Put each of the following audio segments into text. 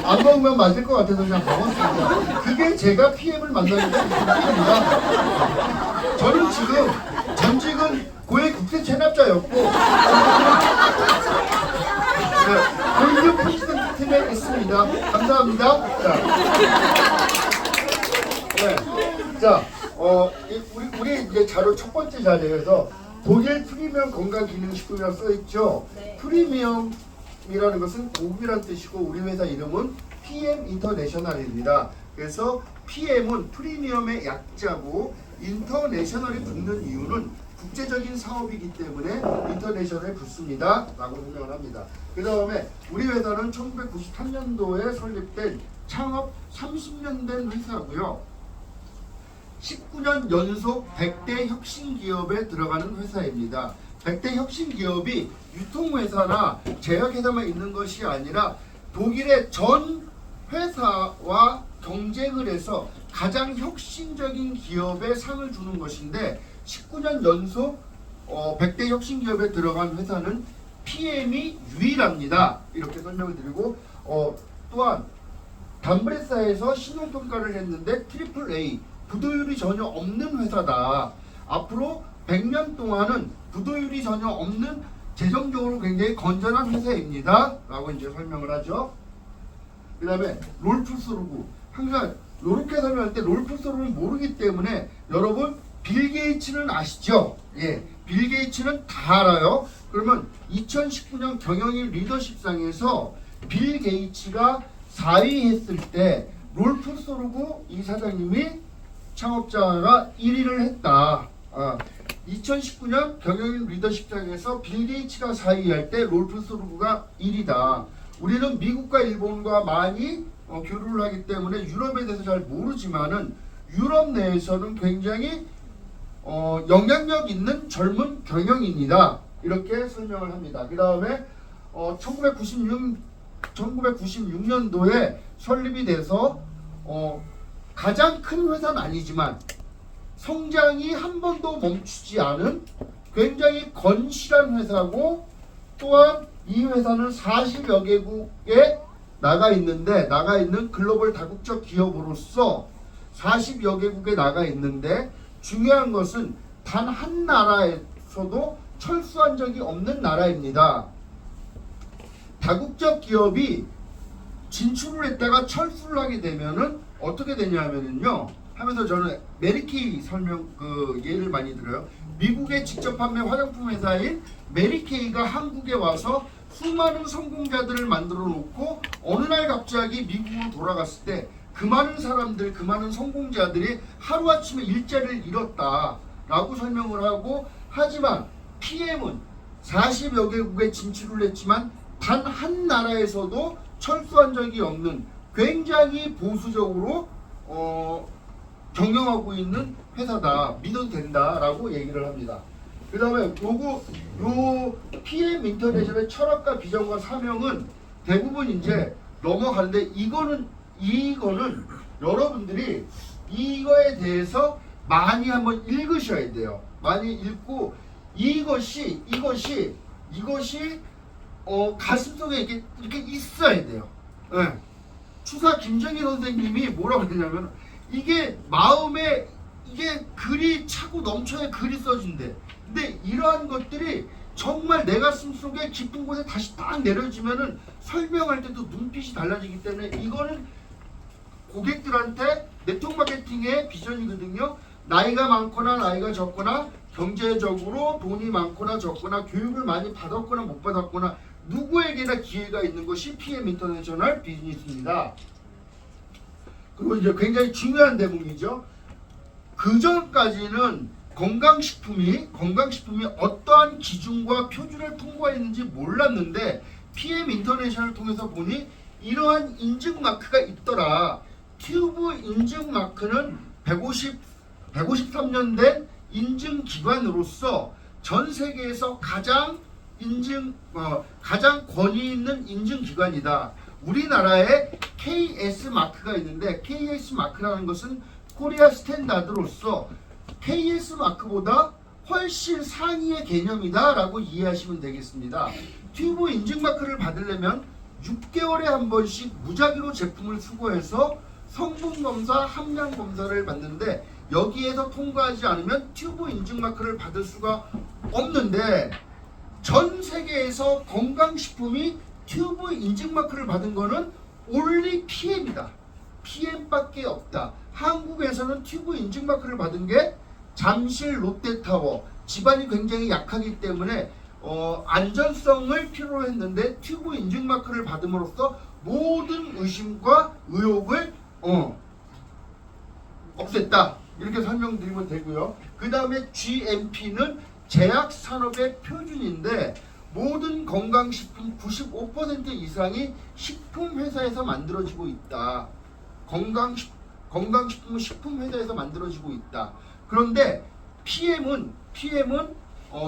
안 먹으면 맞을 것 같아서 그냥 먹었습니다. 그게 제가 PM을 만나는 길입니다. 저는 지금 전직은 고액 국세 체납자였고 고위급 프레지던트 팀에 있습니다. 감사합니다. 자, 우리 이제 자료 첫 번째 자료에서 독일 프리미엄 건강기능식품이라고 써있죠. 네. 프리미엄이라는 것은 고급이란 뜻이고 우리 회사 이름은 PM 인터내셔널입니다. 그래서 PM은 프리미엄의 약자고 인터내셔널이 붙는 이유는 국제적인 사업이기 때문에 인터내셔널에 붙습니다 라고 설명을 합니다. 그 다음에 우리 회사는 1993년도에 설립된 창업 30년 된 회사고요. 19년 연속 100대 혁신기업에 들어가는 회사입니다. 100대 혁신기업이 유통회사나 제약회사만 있는 것이 아니라 독일의 전 회사와 경쟁을 해서 가장 혁신적인 기업에 상을 주는 것인데 19년 연속 100대 혁신기업에 들어간 회사는 PM이 유일합니다. 이렇게 설명을 드리고 또한 담브레사에서 신용평가를 했는데 트리플 A 부도율이 전혀 없는 회사다. 앞으로 100년 동안은 부도율이 전혀 없는 재정적으로 굉장히 건전한 회사입니다. 라고 이제 설명을 하죠. 그 다음에 롤프소르구. 항상 이렇게 설명할 때 롤프소르구를 모르기 때문에 여러분 빌 게이츠는 아시죠? 예, 빌 게이츠는 다 알아요. 그러면 2019년 경영인 리더십상에서 빌 게이츠가 4위 했을 때 롤프소르구 이 사장님이 창업자가 1위를 했다. 2019년 경영인 리더십상에서 빌 게이츠가 4위 할 때 롤프소르구가 1위다. 우리는 미국과 일본과 많이 교류를 하기 때문에 유럽에 대해서 잘 모르지만은 유럽 내에서는 굉장히 영향력 있는 젊은 경영인이다. 이렇게 설명을 합니다. 그 다음에 1996년도에 설립이 돼서 가장 큰 회사는 아니지만 성장이 한 번도 멈추지 않은 굉장히 건실한 회사고 또한 이 회사는 40여 개국에 나가 있는 글로벌 다국적 기업으로서 40여 개국에 나가 있는데 중요한 것은 단 한 나라에서도 철수한 적이 없는 나라입니다. 다국적 기업이 진출을 했다가 철수를 하게 되면은 어떻게 되냐면요. 하면서 저는 메리케이 예를 많이 들어요. 미국의 직접 판매 화장품 회사인 메리케이가 한국에 와서 수많은 성공자들을 만들어 놓고 어느 날 갑자기 미국으로 돌아갔을 때 그 많은 사람들, 그 많은 성공자들이 하루아침에 일자리를 잃었다라고 설명을 하고 하지만 PM은 40여 개국에 진출을 했지만 단 한 나라에서도 철수한 적이 없는 굉장히 보수적으로 경영하고 있는 회사다. 믿어도 된다라고 얘기를 합니다. 그 다음에 요 PM 인터내셔널의 철학과 비전과 사명은 대부분 이제 넘어가는데 이거는 여러분들이 이거에 대해서 많이 한번 읽으셔야 돼요. 많이 읽고 이것이 가슴속에 이렇게 있어야 돼요. 네. 추사 김정희 선생님이 뭐라고 했냐면 이게 마음에 이게 글이 차고 넘쳐야 글이 써진대. 근데 이러한 것들이 정말 내 가슴 속에 깊은 곳에 다시 딱 내려지면은 설명할 때도 눈빛이 달라지기 때문에 이거는 고객들한테 네트워크 마케팅의 비전이거든요. 나이가 많거나 나이가 적거나 경제적으로 돈이 많거나 적거나 교육을 많이 받았거나 못 받았거나 누구에게나 기회가 있는 것이 PM 인터내셔널 비즈니스입니다. 그리고 이제 굉장히 중요한 대목이죠. 그 전까지는 건강식품이 어떠한 기준과 표준을 통과했는지 몰랐는데 PM 인터내셔널을 통해서 보니 이러한 인증 마크가 있더라. 튜브 인증 마크는 153년 된 인증 기관으로서 전 세계에서 가장 권위 있는 인증 기관이다. 우리나라에 KS 마크가 있는데 KS 마크라는 것은 코리아 스탠다드로서 KS 마크보다 훨씬 상위의 개념이다 라고 이해하시면 되겠습니다. 튜브 인증 마크를 받으려면 6개월에 한 번씩 무작위로 제품을 수거해서 성분 검사, 함량 검사를 받는데 여기에서 통과하지 않으면 튜브 인증 마크를 받을 수가 없는데 전 세계에서 건강식품이 튜브 인증 마크를 받은 거는 only PM이다. PM밖에 없다. 한국에서는 튜브 인증 마크를 받은 게 잠실 롯데타워 집안이 굉장히 약하기 때문에 안전성을 필요로 했는데 튜브 인증 마크를 받음으로써 모든 의심과 의혹을 없앴다. 이렇게 설명드리면 되고요. 그 다음에 GMP는 제약산업의 표준인데 모든 건강식품 95% 이상이 식품회사에서 만들어지고 있다. 건강식품은 식품회사에서 만들어지고 있다. 그런데 PM은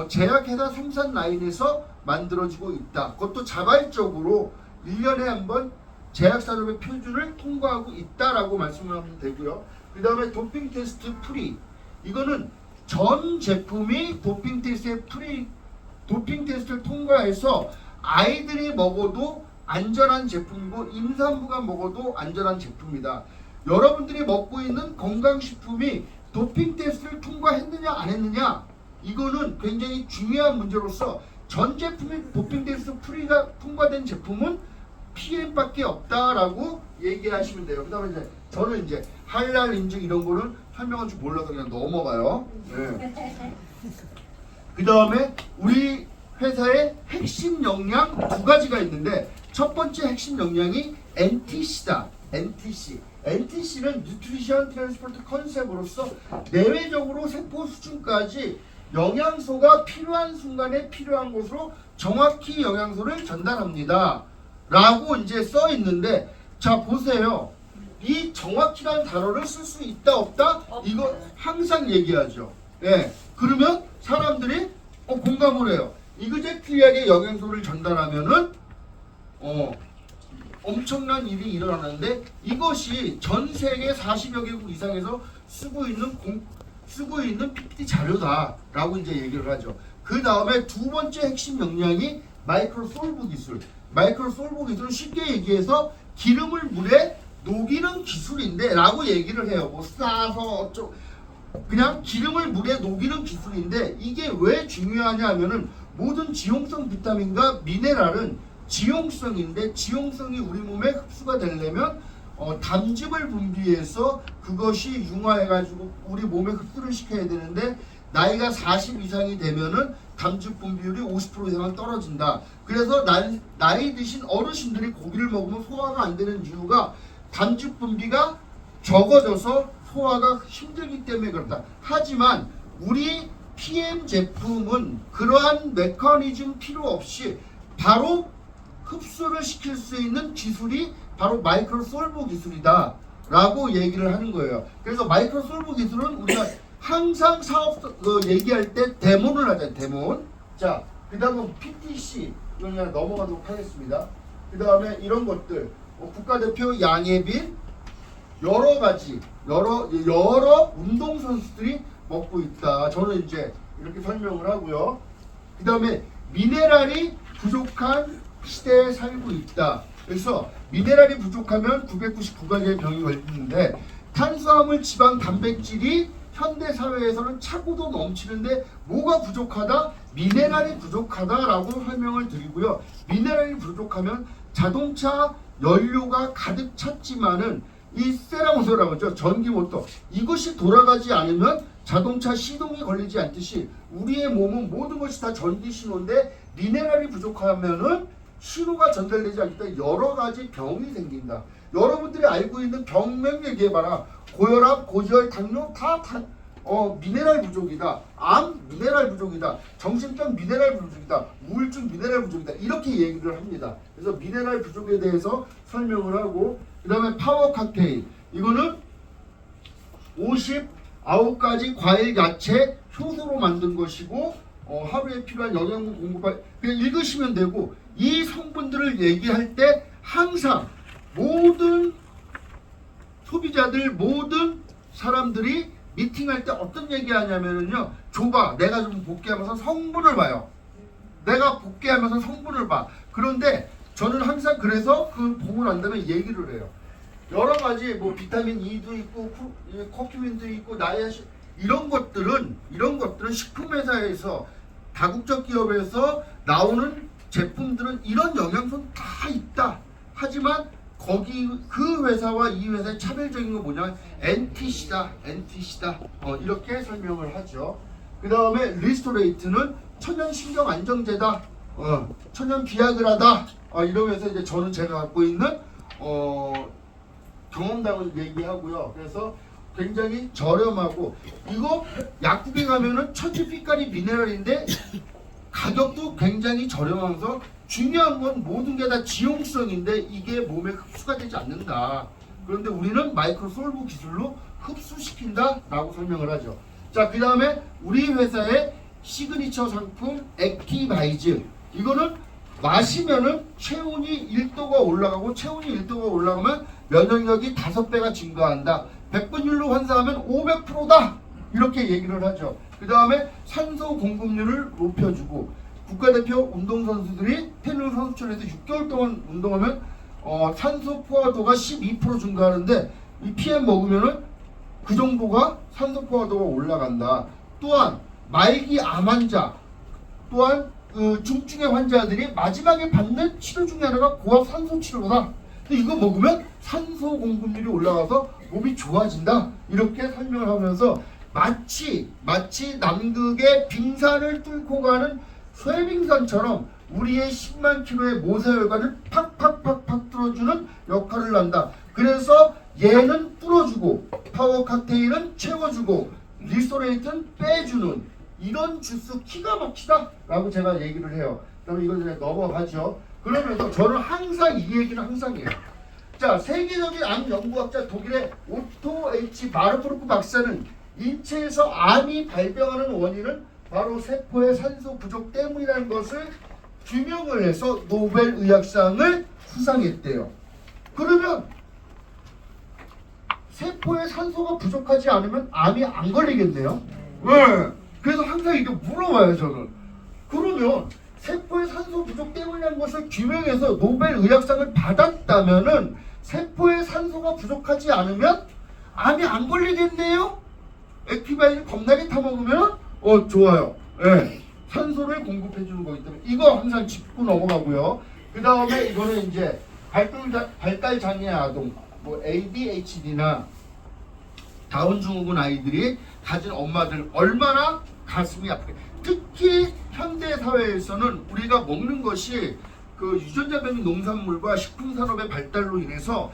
제약회사 생산 라인에서 만들어지고 있다. 그것도 자발적으로 1년에 한 번 제약산업의 표준을 통과하고 있다라고 말씀하면 되고요. 그 다음에 도핑 테스트 프리. 이거는 전 제품이 도핑 테스트를 통과해서 아이들이 먹어도 안전한 제품이고 임산부가 먹어도 안전한 제품이다. 여러분들이 먹고 있는 건강식품이 도핑 테스트를 통과했느냐 안 했느냐 이거는 굉장히 중요한 문제로서 전 제품이 도핑 테스트 프리가 통과된 제품은 PM밖에 없다라고 얘기하시면 돼요. 그다음에 이제 저는 이제 할랄 인증 이런 거는 설명할 줄 몰라서 그냥 넘어가요. 네. 그다음에 우리 회사의 핵심 역량 두 가지가 있는데 첫 번째 핵심 역량이 NTC다. NTC는 뉴트리션 트랜스포트 컨셉으로서 내외적으로 세포 수준까지 영양소가 필요한 순간에 필요한 곳으로 정확히 영양소를 전달합니다. 라고 이제 써 있는데 자 보세요. 이 정확히라는 단어를 쓸 수 있다 없다? 이거 항상 얘기하죠. 예. 그러면 사람들이 공감을 해요. 이그젝트리하게 영양소를 전달하면은 엄청난 일이 일어나는데 이것이 전 세계 40여 개국 이상에서 쓰고 있는 PPT 자료다라고 이제 얘기를 하죠. 그 다음에 두 번째 핵심 역량이 마이크로솔브 기술. 마이크로솔브 기술은 쉽게 얘기해서 기름을 물에 녹이는 기술인데 라고 얘기를 해요. 뭐 싸서 그냥 기름을 물에 녹이는 기술인데 이게 왜 중요하냐 하면은 모든 지용성 비타민과 미네랄은 지용성인데 지용성이 우리 몸에 흡수가 되려면 담즙을 분비해서 그것이 융화해가지고 우리 몸에 흡수를 시켜야 되는데 나이가 40 이상이 되면은 담즙 분비율이 50% 이상은 떨어진다. 그래서 나이 드신 어르신들이 고기를 먹으면 소화가 안 되는 이유가 담즙 분비가 적어져서 소화가 힘들기 때문에 그렇다. 하지만 우리 PM 제품은 그러한 메커니즘 필요 없이 바로 흡수를 시킬 수 있는 기술이 바로 마이크로솔브 기술이다 라고 얘기를 하는 거예요. 그래서 마이크로솔브 기술은 우리가 항상 사업 얘기할 때 데모를 하잖아요. 데모. 자, 그 다음에 PTC 이건 그냥 넘어가도록 하겠습니다. 그 다음에 이런 것들 국가대표 양예빈 여러 가지 여러 운동선수들이 먹고 있다. 저는 이제 이렇게 설명을 하고요. 그 다음에 미네랄이 부족한 시대에 살고 있다. 그래서 미네랄이 부족하면 999가지의 병이 걸리는데 탄수화물, 지방, 단백질이 현대 사회에서는 차고도 넘치는데 뭐가 부족하다? 미네랄이 부족하다라고 설명을 드리고요. 미네랄이 부족하면 자동차 연료가 가득 찼지만은 이 세라모소라고 하죠. 전기 모터 이것이 돌아가지 않으면 자동차 시동이 걸리지 않듯이 우리의 몸은 모든 것이 다 전기 신호인데 미네랄이 부족하면은 신호가 전달되지 않기 때문에 여러 가지 병이 생긴다. 여러분들이 알고 있는 병명 얘기해봐라. 고혈압, 고지혈, 당뇨 다 미네랄 부족이다. 암 미네랄 부족이다. 정신병 미네랄 부족이다. 우울증 미네랄 부족이다. 이렇게 얘기를 합니다. 그래서 미네랄 부족에 대해서 설명을 하고 그 다음에 파워 칵테일 이거는 59가지 과일, 야채, 효소로 만든 것이고 하루에 필요한 영양분 공급할 그냥 읽으시면 되고 이 성분들을 얘기할 때 항상 모든 소비자들 모든 사람들이 미팅할 때 어떤 얘기하냐면요. 줘봐. 내가 좀 볼게 하면서 성분을 봐요. 내가 볼게 하면서 성분을 봐. 그런데 저는 항상 그래서 그 보고 난 다음에 얘기를 해요. 여러 가지 뭐 비타민 E도 있고 커큐민도 있고 나이아신 이런 것들은 식품회사에서 다국적 기업에서 나오는 제품들은 이런 영양소는 다 있다. 하지만 거기 그 회사와 이 회사의 차별적인 건 뭐냐면 NTC다. 이렇게 설명을 하죠. 그 다음에 리스토레이트는 천연 신경 안정제다. 천연 비아그라다. 이러면서 이제 저는 제가 갖고 있는 경험담을 얘기하고요. 그래서 굉장히 저렴하고 이거 약국에 가면은 천지빛깔이 미네랄인데 가격도 굉장히 저렴하면서 중요한 건 모든 게 다 지용성인데 이게 몸에 흡수가 되지 않는다. 그런데 우리는 마이크로솔브 기술로 흡수시킨다 라고 설명을 하죠. 자, 그 다음에 우리 회사의 시그니처 상품 액티바이즈. 이거는 마시면은 체온이 1도가 올라가고 체온이 1도가 올라가면 면역력이 5배가 증가한다. 100분율로 환산하면 500%다. 이렇게 얘기를 하죠. 그 다음에 산소 공급률을 높여주고 국가대표 운동선수들이 테니스 선수촌에서 6개월 동안 운동하면 산소 포화도가 12% 증가하는데 이 PM 먹으면은 그 정도가 산소 포화도가 올라간다. 또한 말기 암 환자 또한 그 중증의 환자들이 마지막에 받는 치료 중에 하나가 고압 산소 치료다. 근데 이거 먹으면 산소 공급률이 올라가서 몸이 좋아진다. 이렇게 설명을 하면서 마치 남극의 빙산을 뚫고 가는 쇠빙산처럼 우리의 10만 킬로의 모세혈관을 팍팍팍팍 뚫어주는 역할을 한다. 그래서 얘는 뚫어주고 파워 칵테일은 채워주고 리스토레이트는 빼주는 이런 주스 기가 막히다 라고 제가 얘기를 해요. 그러면 이거 이제 넘어가죠. 그러면서 저는 항상 이 얘기는 항상 해요. 자, 세계적인 암 연구학자 독일의 오토 H 마르프루크 박사는 인체에서 암이 발병하는 원인은 바로 세포의 산소 부족 때문이라는 것을 규명을 해서 노벨 의학상을 수상했대요. 그러면 세포에 산소가 부족하지 않으면 암이 안 걸리겠네요. 네. 그래서 항상 이게 물어봐요, 저는. 그러면 세포의 산소 부족 때문이라는 것을 규명해서 노벨 의학상을 받았다면은 세포에 산소가 부족하지 않으면 암이 안 걸리겠네요? 액티바이즈 겁나게 타먹으면 좋아요. 네. 산소를 공급해 주는 거기 때문에 이거 항상 짚고 넘어가고요. 그 다음에 이거는 이제 발달 장애 아동, 뭐 ADHD나 다운 증후군 아이들이 가진 엄마들 얼마나 가슴이 아프게. 특히 현대 사회에서는 우리가 먹는 것이 그 유전자 변이 농산물과 식품 산업의 발달로 인해서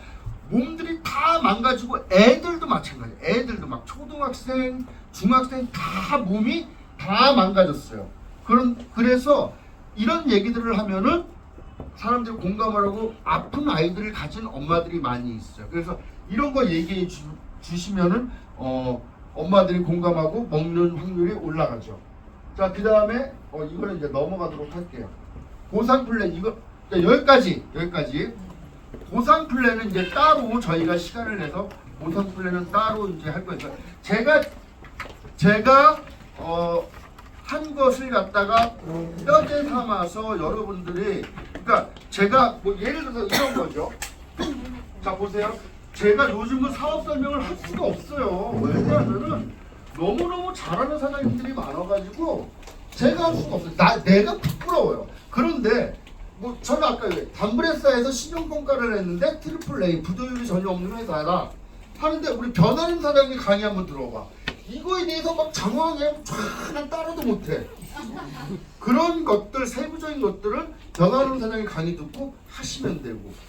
몸들이 다 망가지고 애들도 마찬가지. 애들도 막 초등학생, 중학생 다 몸이 다 망가졌어요. 그래서 이런 얘기들을 하면은 사람들이 공감을 하고 아픈 아이들을 가진 엄마들이 많이 있어요. 그래서 이런 거 얘기해 주시면은 엄마들이 공감하고 먹는 확률이 올라가죠. 자, 그 다음에 이거는 이제 넘어가도록 할게요. 보상 플랜 이거 여기까지. 보상 플랜은 이제 따로 저희가 시간을 내서 보상 플랜은 따로 이제 할 거니까 제가 한 것을 갖다가 뼈대 삼아서 여러분들이 그러니까 제가 뭐 예를 들어서 이런 거죠. 자, 보세요. 제가 요즘은 사업 설명을 할 수가 없어요. 왜냐하면은 너무너무 잘하는 사장님들이 많아가지고 제가 할 수가 없어요. 내가 부끄러워요. 그런데 뭐 저는 아까 담브레사에서 신용평가를 했는데 트리플 A 부도율이 전혀 없는 회사다 하는데 우리 변하는 사장님 강의 한번 들어봐. 이거에 대해서 막 장황해 쫙 따라도 못해. 그런 것들 세부적인 것들은 변하는 사장님 강의 듣고 하시면 되고